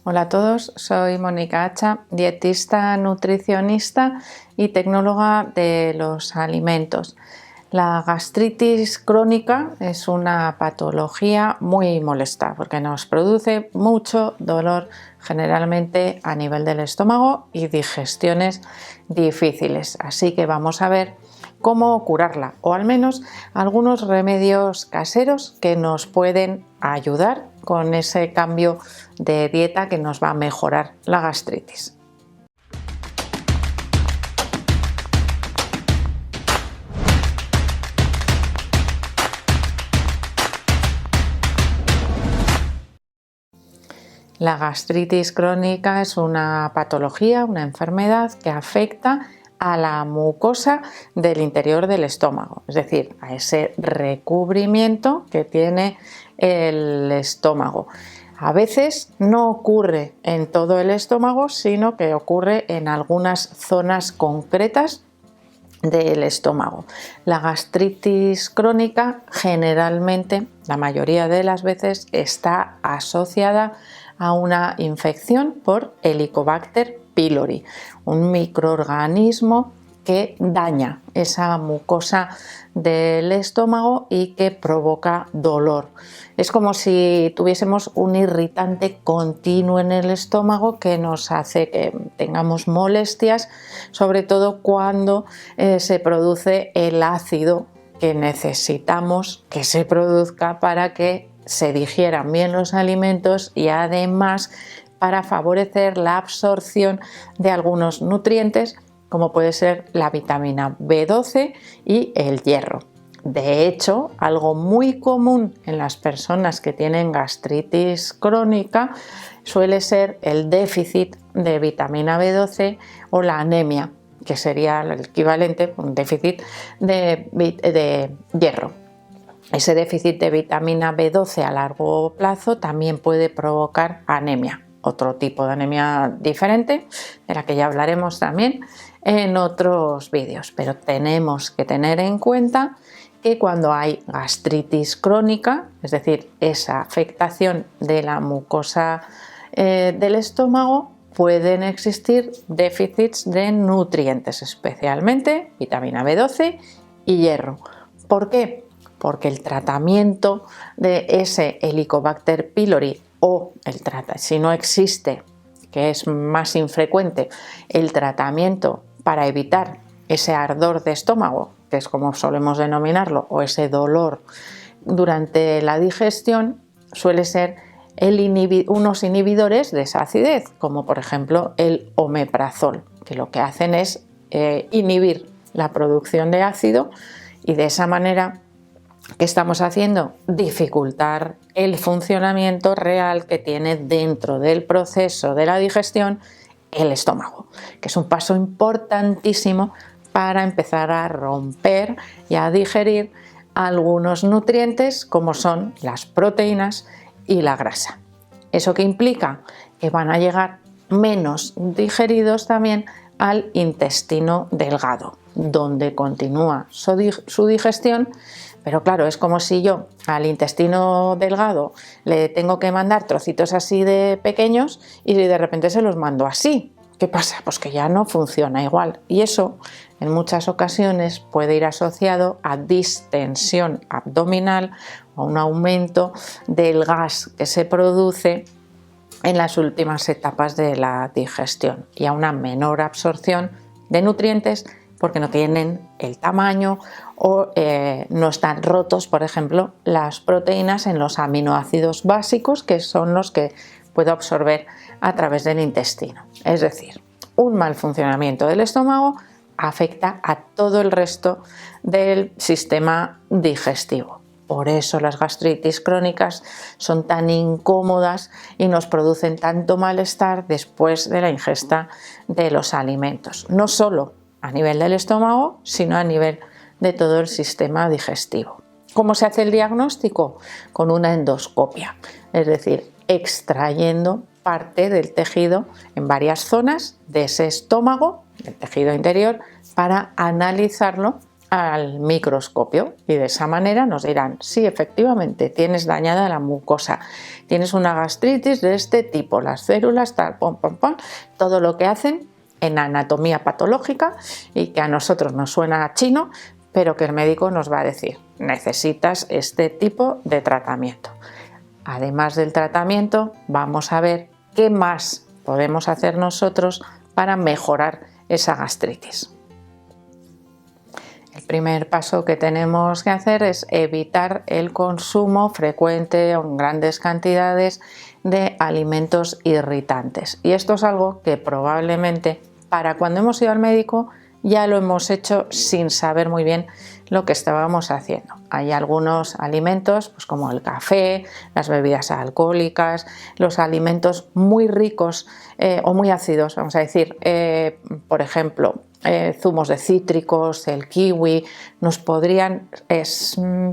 Hola a todos, soy Mónica Hacha, dietista, nutricionista y tecnóloga de los alimentos. La gastritis crónica es una patología muy molesta porque nos produce mucho dolor, generalmente a nivel del estómago y digestiones difíciles. Así que vamos a ver cómo curarla, o al menos algunos remedios caseros que nos pueden ayudar con ese cambio de dieta que nos va a mejorar la gastritis. La gastritis crónica es una patología, una enfermedad que afecta a la mucosa del interior del estómago, es decir, a ese recubrimiento que tiene el estómago. A veces no ocurre en todo el estómago, sino que ocurre en algunas zonas concretas del estómago. La gastritis crónica generalmente, la mayoría de las veces, está asociada a una infección por Helicobacter pylori, un microorganismo que daña esa mucosa del estómago y que provoca dolor. Es como si tuviésemos un irritante continuo en el estómago que nos hace que tengamos molestias, sobre todo cuando se produce el ácido que necesitamos que se produzca para que se digieran bien los alimentos y además para favorecer la absorción de algunos nutrientes como puede ser la vitamina B12 y el hierro. De hecho, algo muy común en las personas que tienen gastritis crónica suele ser el déficit de vitamina B12 o la anemia, que sería el equivalente a un déficit de hierro. Ese déficit de vitamina B12 a largo plazo también puede provocar anemia, otro tipo de anemia diferente, de la que ya hablaremos también en otros vídeos, pero tenemos que tener en cuenta que cuando hay gastritis crónica, es decir, esa afectación de la mucosa del estómago, pueden existir déficits de nutrientes, especialmente vitamina B12 y hierro. ¿Por qué? Porque el tratamiento de ese Helicobacter pylori o si no existe, que es más infrecuente, el tratamiento para evitar ese ardor de estómago, que es como solemos denominarlo, o ese dolor durante la digestión, suele ser unos inhibidores de esa acidez, como por ejemplo el omeprazol, que lo que hacen es inhibir la producción de ácido y de esa manera, ¿qué estamos haciendo? Dificultar el funcionamiento real que tiene dentro del proceso de la digestión el estómago, que es un paso importantísimo para empezar a romper y a digerir algunos nutrientes como son las proteínas y la grasa. ¿Eso qué implica? Que van a llegar menos digeridos también al intestino delgado, donde continúa su digestión. Pero claro, es como si yo al intestino delgado le tengo que mandar trocitos así de pequeños y de repente se los mando así. ¿Qué pasa? Pues que ya no funciona igual. Y eso en muchas ocasiones puede ir asociado a distensión abdominal o a un aumento del gas que se produce en las últimas etapas de la digestión y a una menor absorción de nutrientes porque no tienen el tamaño o no están rotos, por ejemplo, las proteínas en los aminoácidos básicos, que son los que puedo absorber a través del intestino. Es decir, un mal funcionamiento del estómago afecta a todo el resto del sistema digestivo. Por eso las gastritis crónicas son tan incómodas y nos producen tanto malestar después de la ingesta de los alimentos. No solo a nivel del estómago, sino a nivel de todo el sistema digestivo. ¿Cómo se hace el diagnóstico? Con una endoscopia, es decir, extrayendo parte del tejido en varias zonas de ese estómago, del tejido interior, para analizarlo al microscopio y de esa manera nos dirán, sí, efectivamente, tienes dañada la mucosa, tienes una gastritis de este tipo, las células, tal, pom, pom, pom, todo lo que hacen en anatomía patológica y que a nosotros nos suena chino, pero que el médico nos va a decir, necesitas este tipo de tratamiento. Además del tratamiento, vamos a ver qué más podemos hacer nosotros para mejorar esa gastritis. El primer paso que tenemos que hacer es evitar el consumo frecuente o en grandes cantidades de alimentos irritantes. Y esto es algo que probablemente para cuando hemos ido al médico ya lo hemos hecho sin saber muy bien lo que estábamos haciendo. Hay algunos alimentos, pues como el café, las bebidas alcohólicas, los alimentos muy ricos o muy ácidos, vamos a decir, por ejemplo, zumos de cítricos, el kiwi, nos podrían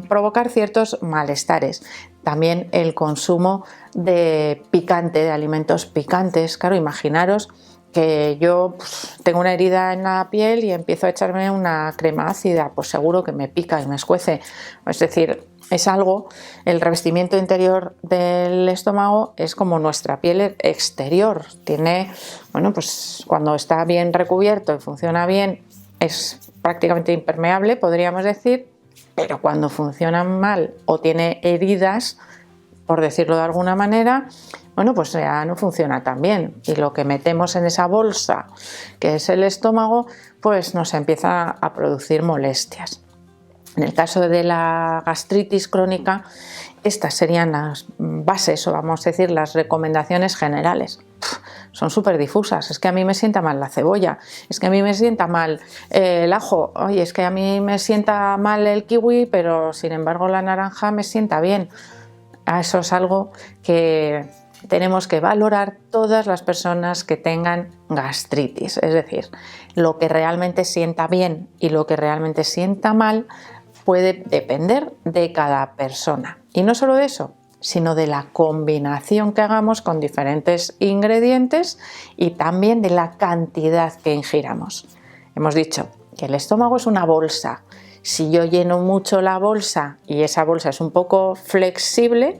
provocar ciertos malestares. También el consumo de picante, de alimentos picantes. Claro, imaginaros que yo tengo una herida en la piel y empiezo a echarme una crema ácida, pues seguro que me pica y me escuece. Es decir, es algo, el revestimiento interior del estómago es como nuestra piel exterior. Tiene, bueno, pues cuando está bien recubierto y funciona bien, es prácticamente impermeable, podríamos decir, pero cuando funciona mal o tiene heridas, por decirlo de alguna manera, bueno, pues ya no funciona tan bien y lo que metemos en esa bolsa, que es el estómago, pues nos empieza a producir molestias. En el caso de la gastritis crónica, estas serían las bases o vamos a decir las recomendaciones generales. Son súper difusas, es que a mí me sienta mal la cebolla, es que a mí me sienta mal el ajo, oye, es que a mí me sienta mal el kiwi, pero sin embargo la naranja me sienta bien. Eso es algo que tenemos que valorar todas las personas que tengan gastritis, es decir, lo que realmente sienta bien y lo que realmente sienta mal puede depender de cada persona. Y no solo de eso, sino de la combinación que hagamos con diferentes ingredientes y también de la cantidad que ingiramos. Hemos dicho que el estómago es una bolsa. Si yo lleno mucho la bolsa y esa bolsa es un poco flexible,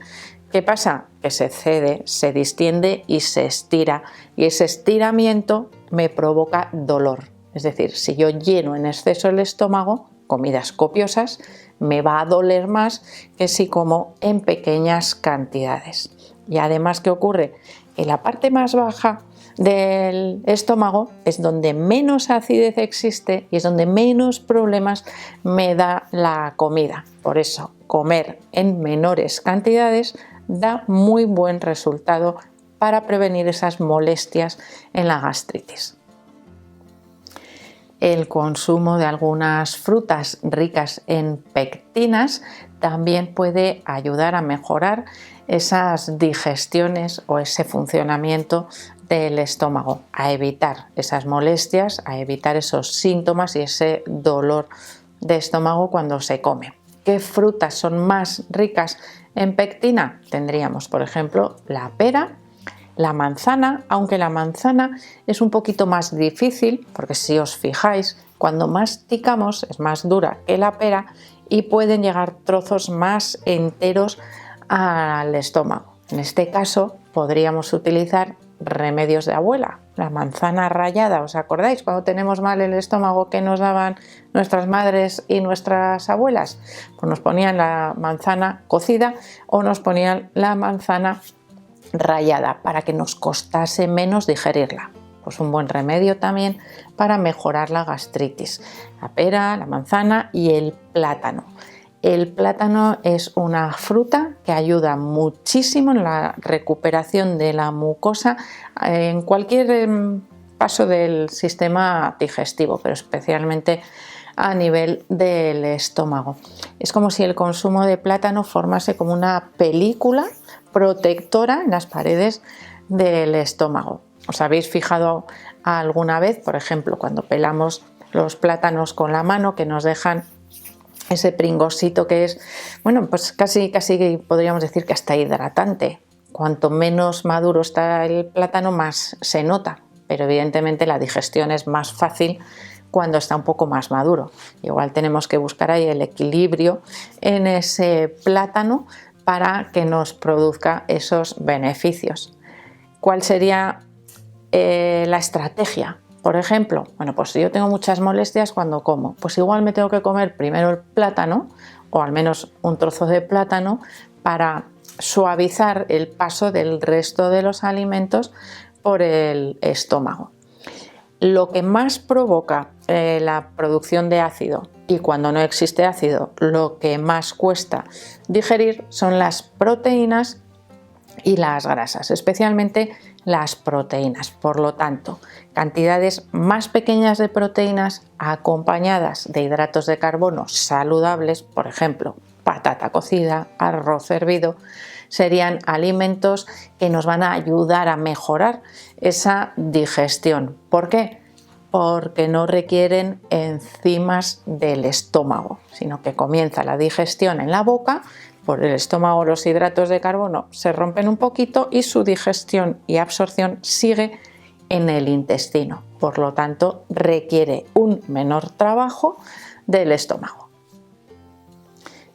¿qué pasa? Que se cede, se distiende y se estira. Y ese estiramiento me provoca dolor. Es decir, si yo lleno en exceso el estómago, comidas copiosas, me va a doler más que si como en pequeñas cantidades. Y además, ¿qué ocurre? Que la parte más baja del estómago es donde menos acidez existe y es donde menos problemas me da la comida. Por eso, comer en menores cantidades da muy buen resultado para prevenir esas molestias en la gastritis. El consumo de algunas frutas ricas en pectinas también puede ayudar a mejorar esas digestiones o ese funcionamiento del estómago, a evitar esas molestias, a evitar esos síntomas y ese dolor de estómago cuando se come. ¿Qué frutas son más ricas en pectina? Tendríamos, por ejemplo, la pera, la manzana, aunque la manzana es un poquito más difícil, porque si os fijáis, cuando masticamos es más dura que la pera y pueden llegar trozos más enteros al estómago. En este caso podríamos utilizar remedios de abuela, la manzana rallada. ¿Os acordáis cuando tenemos mal el estómago que nos daban nuestras madres y nuestras abuelas? Pues nos ponían la manzana cocida o nos ponían la manzana rallada para que nos costase menos digerirla. Pues un buen remedio también para mejorar la gastritis. La pera, la manzana y el plátano. El plátano es una fruta que ayuda muchísimo en la recuperación de la mucosa en cualquier paso del sistema digestivo, pero especialmente a nivel del estómago. Es como si el consumo de plátano formase como una película protectora en las paredes del estómago. ¿Os habéis fijado alguna vez, por ejemplo, cuando pelamos los plátanos con la mano que nos dejan ese pringosito que es, bueno, pues casi podríamos decir que hasta hidratante? Cuanto menos maduro está el plátano, más se nota, pero evidentemente la digestión es más fácil cuando está un poco más maduro. Igual tenemos que buscar ahí el equilibrio en ese plátano para que nos produzca esos beneficios. ¿Cuál sería la estrategia? Por ejemplo, bueno, pues si yo tengo muchas molestias cuando como, pues igual me tengo que comer primero el plátano, o al menos un trozo de plátano, para suavizar el paso del resto de los alimentos por el estómago. Lo que más provoca la producción de ácido, y cuando no existe ácido, lo que más cuesta digerir, son las proteínas y las grasas, especialmente las proteínas. Por lo tanto, cantidades más pequeñas de proteínas acompañadas de hidratos de carbono saludables, por ejemplo, patata cocida, arroz hervido, serían alimentos que nos van a ayudar a mejorar esa digestión. ¿Por qué? Porque no requieren enzimas del estómago, sino que comienza la digestión en la boca. Por el estómago los hidratos de carbono se rompen un poquito y su digestión y absorción sigue en el intestino. Por lo tanto, requiere un menor trabajo del estómago.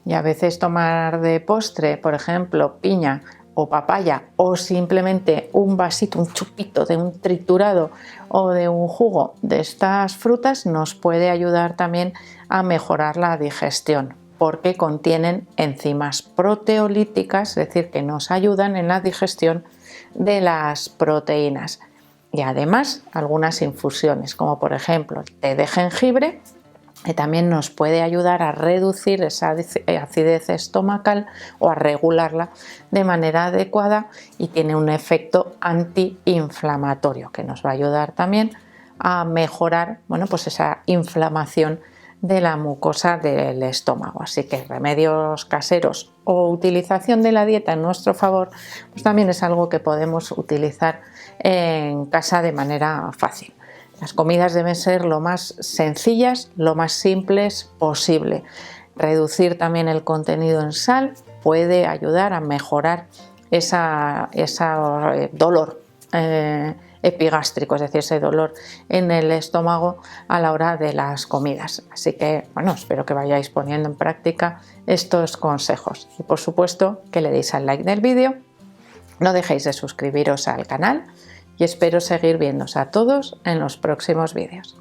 Y a veces tomar de postre, por ejemplo, piña o papaya, o simplemente un vasito, un chupito de un triturado o de un jugo de estas frutas, nos puede ayudar también a mejorar la digestión, porque contienen enzimas proteolíticas, es decir, que nos ayudan en la digestión de las proteínas. Y además algunas infusiones, como por ejemplo el té de jengibre, que también nos puede ayudar a reducir esa acidez estomacal o a regularla de manera adecuada, y tiene un efecto antiinflamatorio que nos va a ayudar también a mejorar, bueno, pues esa inflamación de la mucosa del estómago. Así que remedios caseros o utilización de la dieta en nuestro favor, pues también es algo que podemos utilizar en casa de manera fácil. Las comidas deben ser lo más sencillas, lo más simples posible. Reducir también el contenido en sal puede ayudar a mejorar ese dolor epigástrico, es decir, ese dolor en el estómago a la hora de las comidas. Así que, bueno, espero que vayáis poniendo en práctica estos consejos. Y por supuesto que le deis al like del vídeo, no dejéis de suscribiros al canal, y espero seguir viéndoos a todos en los próximos vídeos.